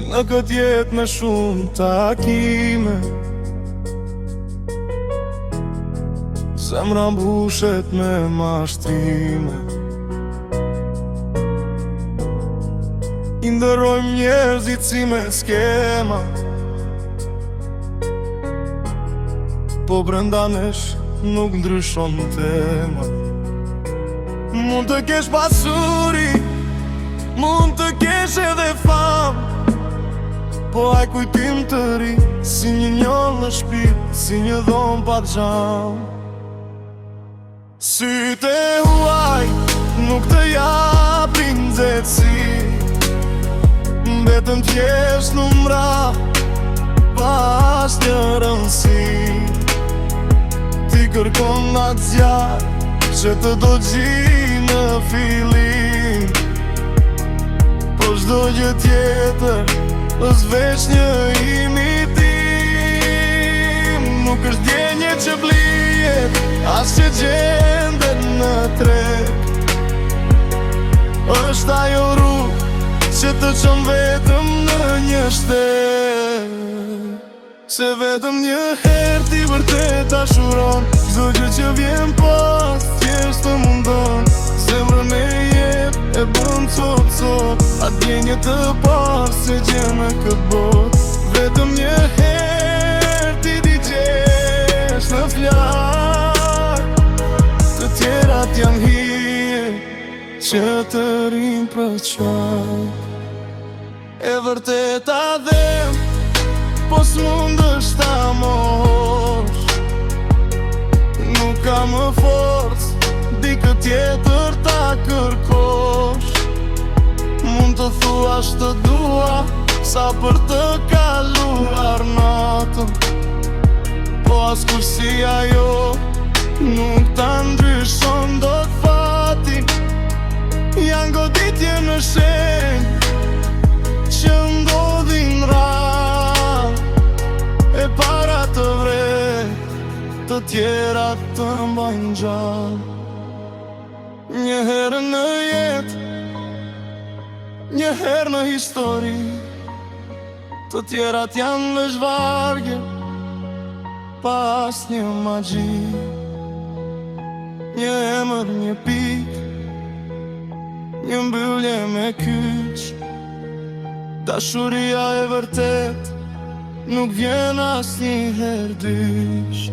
Në këtë jetë me shumë takime, zemra mbushet me mashtrime. I ndërrojmë njerëzit si me skema, po brenda nesh nuk ndryshon tema. Mund të kesh pasuri, mund të kesh edhe fam, po aj kujtim të ri, si një njoll në shpirt, si një dhomë pa xham. Sytë e huaj nuk të japin nxehtësi, mbetën thjesht numra pas një rëndësi. Ti kërkon atë zjarë që të do gji në fillim, po çdo gjë tjetër është veç një imitim. Nuk është djenje që blijet, as që gjendet në treg. Është ajo rrugë që të çon vetëm në një shteg. Se vetëm një herë ti vërtet dashuron, çdo gjë që vjen pas thjesht të mundon. Zemrën e jep e bën cop-cop, atë djenje të parë se gjen në këtë botë. Vetëm një herë ti digjesh në flak, të tjerat janë hije që të rin për qak. E vërteta dhem, po s'mund është ta mosh. Nuk ka më forcë, dikë tjetër ta kërkosh. Mund të thuash të dua, sa për të kaluar natën, po askush si ajo nuk ta ndryshon dot fatin. Janë goditje në shenjë që ndodhin rrallë, e para të vrej, të tjerat të mbajnë gjallë. Një herë në jetë, një herë në histori, të tjerat janë në zhvargje, pas një magji. Një emër, një pikë, një mbyllje me kyç. Dashuria e vërtet nuk vjen asnjëherë dysh.